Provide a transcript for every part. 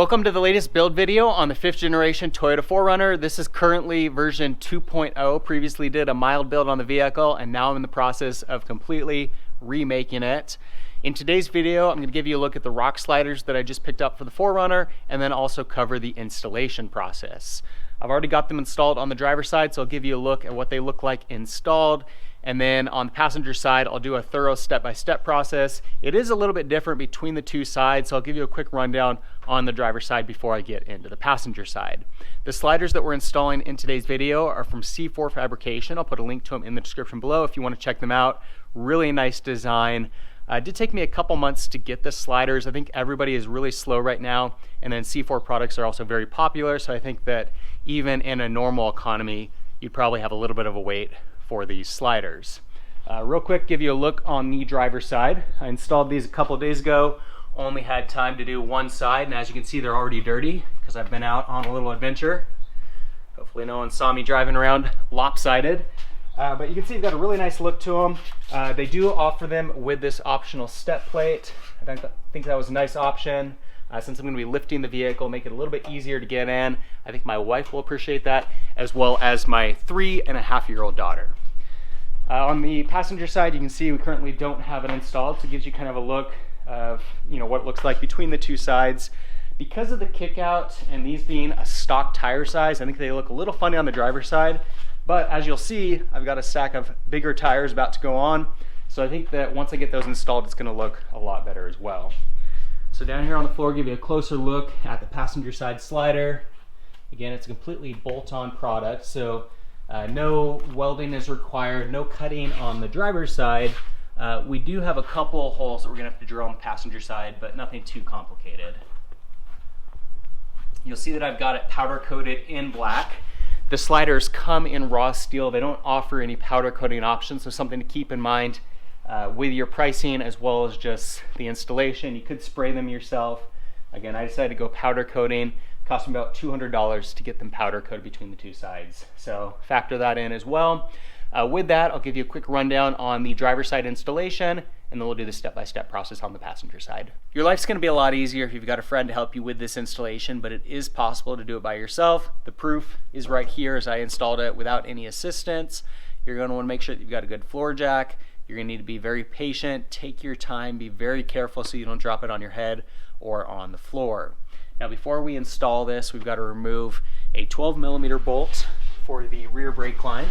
Welcome to the latest build video on the 5th generation Toyota 4Runner. This is currently version 2.0. Previously did a mild build on the vehicle, and now I'm in the process of completely remaking it. In today's video, I'm going to give you a look at the rock sliders that I just picked up for the 4Runner, and then also cover the installation process. I've already got them installed on the driver's side, so I'll give you a look at what they look like installed. And then on the passenger side, I'll do a thorough step-by-step process. It is a little bit different between the two sides, so I'll give you a quick rundown on the driver's side before I get into the passenger side. The sliders that we're installing in today's video are from C4 Fabrication. I'll put a link to them in the description below if you want to check them out. Really nice design. It did take me a couple months to get the sliders. I think everybody is really slow right now, and then C4 products are also very popular, so I think that even in a normal economy, you'd probably have a little bit of a wait for these sliders. Real quick, give you a look on the driver's side. I installed these a couple of days ago. Only had time to do one side, and as you can see, they're already dirty because I've been out on a little adventure. Hopefully no one saw me driving around lopsided. But you can see they've got a really nice look to them. They do offer them with this optional step plate. I think that was a nice option. Since I'm going to be lifting the vehicle, make it a little bit easier to get in. I think my wife will appreciate that, as well as my 3.5-year-old daughter. On the passenger side, you can see we currently don't have it installed, so it gives you kind of a look of what it looks like between the two sides. Because of the kick out and these being a stock tire size, I think they look a little funny on the driver's side. But as you'll see, I've got a stack of bigger tires about to go on. So I think that once I get those installed, it's going to look a lot better as well. So down here on the floor, give you a closer look at the passenger side slider. Again, it's a completely bolt-on product, so no welding is required, no cutting on the driver's side. We do have a couple holes that we're gonna have to drill on the passenger side, but nothing too complicated. You'll see that I've got it powder coated in black. The sliders come in raw steel. They don't offer any powder coating options, so something to keep in mind with your pricing as well as just the installation. You could spray them yourself. Again, I decided to go powder coating. Cost me about $200 to get them powder coated between the two sides. So factor that in as well. With that, I'll give you a quick rundown on the driver's side installation, and then we'll do the step-by-step process on the passenger side. Your life's gonna be a lot easier if you've got a friend to help you with this installation, but it is possible to do it by yourself. The proof is right here as I installed it without any assistance. You're gonna wanna make sure that you've got a good floor jack. You're gonna need to be very patient, take your time, be very careful so you don't drop it on your head or on the floor. Now before we install this, we've got to remove a 12mm bolt for the rear brake line.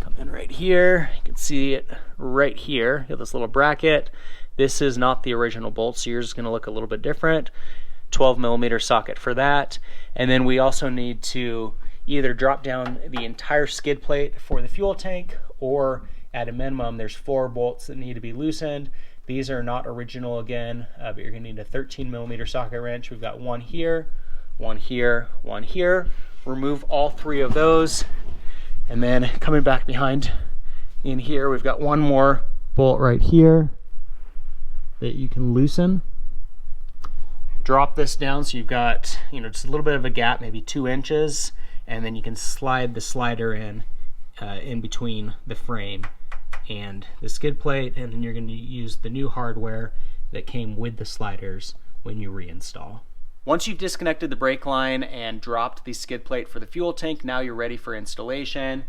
Come in right here, you can see it right here. You have this little bracket. This is not the original bolt, so yours is going to look a little bit different. 12mm socket for that. And then we also need to either drop down the entire skid plate for the fuel tank, or at a minimum there's 4 bolts that need to be loosened. These are not original again, but you're going to need a 13mm socket wrench. We've got one here, one here, one here. Remove all 3 of those. And then coming back behind in here, we've got one more bolt right here that you can loosen. Drop this down so you've got just a little bit of a gap, maybe 2 inches, and then you can slide the slider in between the frame and the skid plate, and then you're going to use the new hardware that came with the sliders when you reinstall. Once you've disconnected the brake line and dropped the skid plate for the fuel tank, now you're ready for installation.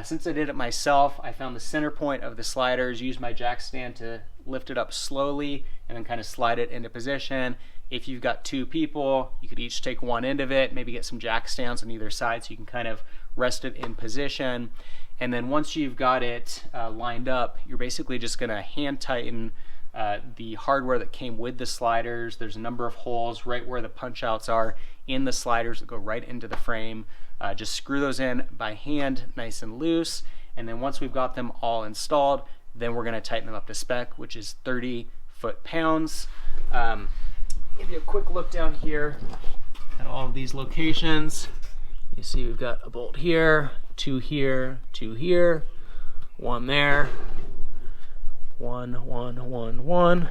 Since I did it myself, I found the center point of the sliders, used my jack stand to lift it up slowly and then kind of slide it into position. If you've got 2 people, you could each take one end of it, maybe get some jack stands on either side so you can kind of rest it in position. And then once you've got it lined up, you're basically just going to hand tighten the hardware that came with the sliders. There's a number of holes right where the punch outs are in the sliders that go right into the frame. Just screw those in by hand, nice and loose. And then once we've got them all installed, then we're going to tighten them up to spec, which is 30 foot-pounds. Give you a quick look down here at all of these locations. You see we've got a bolt here, 2 here, 2 here, 1 there, 1, 1, 1, 1,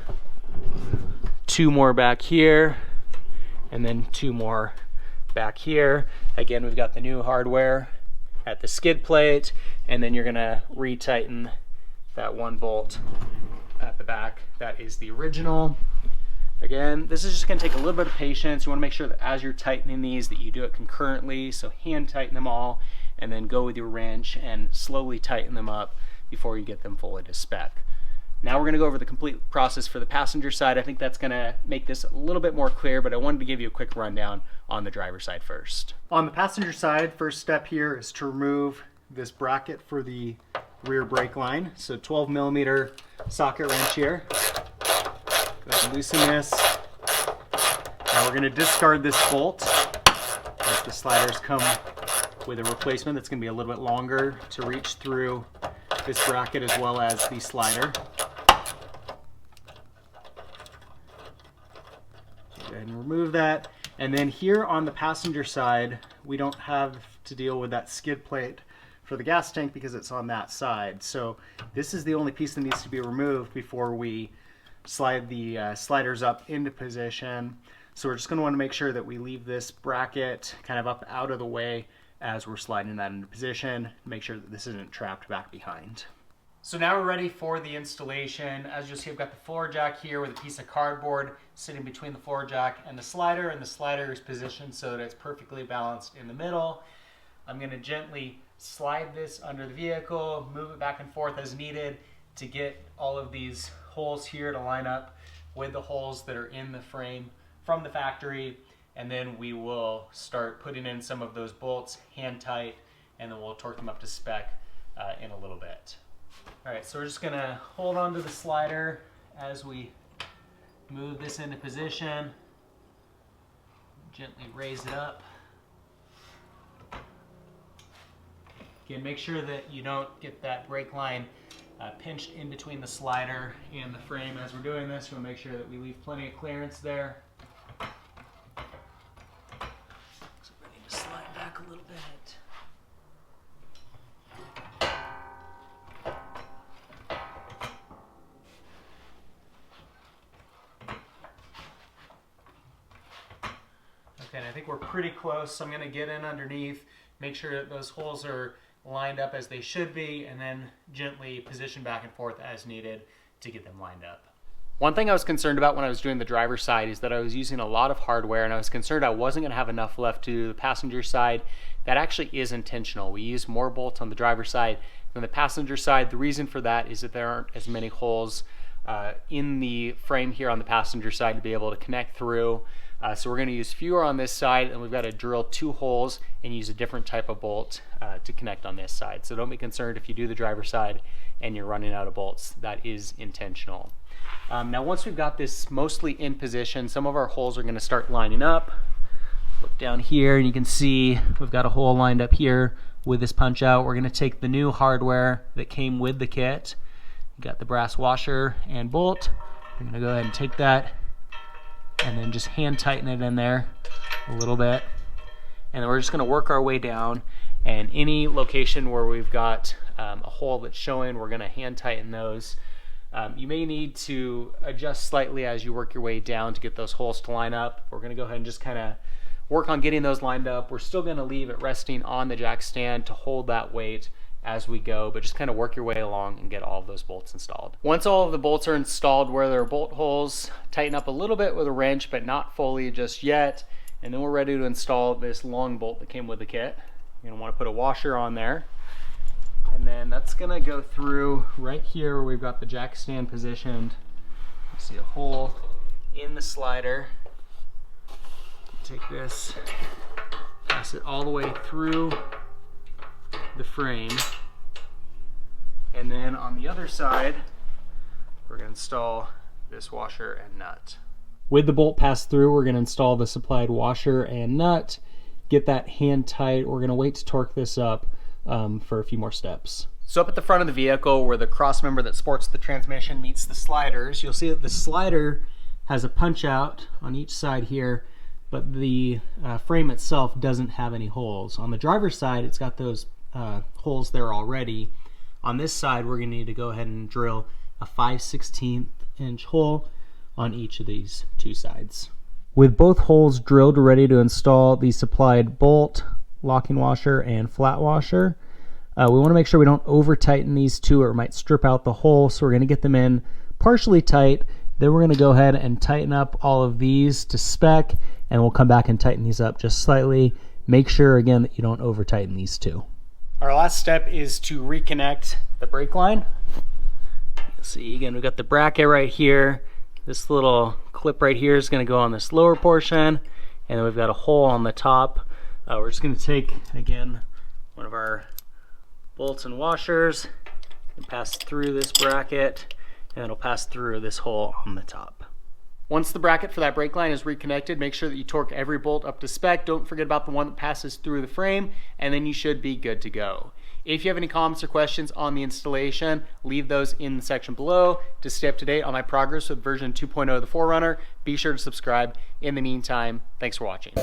2 more back here, and then 2 more back here. Again, we've got the new hardware at the skid plate, and then you're gonna retighten that 1 bolt at the back. That is the original. Again, this is just going to take a little bit of patience. You want to make sure that as you're tightening these that you do it concurrently, so hand tighten them all and then go with your wrench and slowly tighten them up before you get them fully to spec. Now we're going to go over the complete process for the passenger side. I think that's going to make this a little bit more clear, but I wanted to give you a quick rundown on the driver's side first. On the passenger side, first step here is to remove this bracket for the rear brake line. So 12 millimeter socket wrench here. Go ahead and loosen this. Now we're going to discard this bolt, as the sliders come with a replacement that's going to be a little bit longer to reach through this bracket as well as the slider. Go ahead and remove that. And then here on the passenger side, we don't have to deal with that skid plate for the gas tank because it's on that side. So this is the only piece that needs to be removed before we slide the sliders up into position. So we're just going to want to make sure that we leave this bracket kind of up out of the way as we're sliding that into position. Make sure that this isn't trapped back behind. So now we're ready for the installation. As you'll see, I've got the floor jack here with a piece of cardboard sitting between the floor jack and the slider is positioned so that it's perfectly balanced in the middle. I'm going to gently slide this under the vehicle, move it back and forth as needed to get all of these holes here to line up with the holes that are in the frame from the factory, and then we will start putting in some of those bolts hand tight, and then we'll torque them up to spec in a little bit. All right, so we're just gonna hold on to the slider as we move this into position, gently raise it up. Again, make sure that you don't get that brake line pinched in between the slider and the frame as we're doing this. We'll make sure that we leave plenty of clearance there. So we need to slide back a little bit. Okay, and I think we're pretty close, so I'm going to get in underneath, make sure that those holes are lined up as they should be, and then gently position back and forth as needed to get them lined up. One thing I was concerned about when I was doing the driver's side is that I was using a lot of hardware, and I was concerned I wasn't going to have enough left to do the passenger side. That actually is intentional. We use more bolts on the driver's side than the passenger side. The reason for that is that there aren't as many holes in the frame here on the passenger side to be able to connect through. So we're going to use fewer on this side, and we've got to drill 2 holes and use a different type of bolt to connect on this side. So don't be concerned if you do the driver's side and you're running out of bolts. That is intentional. Now once we've got this mostly in position, some of our holes are going to start lining up. Look down here and you can see we've got a hole lined up here with this punch out. We're going to take the new hardware that came with the kit. You got the brass washer and bolt. We're going to go ahead and take that and then just hand tighten it in there a little bit, and then we're just going to work our way down, and any location where we've got a hole that's showing, we're going to hand tighten those. You may need to adjust slightly as you work your way down to get those holes to line up. We're going to go ahead and just kind of work on getting those lined up. We're still going to leave it resting on the jack stand to hold that weight as we go, but just kind of work your way along and get all of those bolts installed. Once all of the bolts are installed where there are bolt holes, tighten up a little bit with a wrench, but not fully just yet, and then we're ready to install this long bolt that came with the kit. You're going to want to put a washer on there, and then that's going to go through right here where we've got the jack stand positioned. You see a hole in the slider. Take this, pass it all the way through the frame, and then on the other side we're going to install this washer and nut. With the bolt passed through, we're going to install the supplied washer and nut, get that hand tight. We're going to wait to torque this up for a few more steps. So up at the front of the vehicle where the cross member that supports the transmission meets the sliders, you'll see that the slider has a punch out on each side here, but the frame itself doesn't have any holes. On the driver's side, it's got those holes there already. On this side, we're going to need to go ahead and drill a 5/16 inch hole on each of these 2 sides. With both holes drilled, we're ready to install the supplied bolt, locking washer, and flat washer. We want to make sure we don't over tighten these 2 or it might strip out the hole, so we're going to get them in partially tight Then we're going to go ahead and tighten up all of these to spec, and we'll come back and tighten these up just slightly. Make sure, again, that you don't over tighten these two. Our last step is to reconnect the brake line. You'll see, again, we've got the bracket right here. This little clip right here is going to go on this lower portion, and then we've got a hole on the top. We're just going to take, again, one of our bolts and washers and pass through this bracket, and it'll pass through this hole on the top. Once the bracket for that brake line is reconnected, make sure that you torque every bolt up to spec. Don't forget about the one that passes through the frame, and then you should be good to go. If you have any comments or questions on the installation, leave those in the section below. To stay up to date on my progress with version 2.0 of the 4Runner, be sure to subscribe. In the meantime, thanks for watching.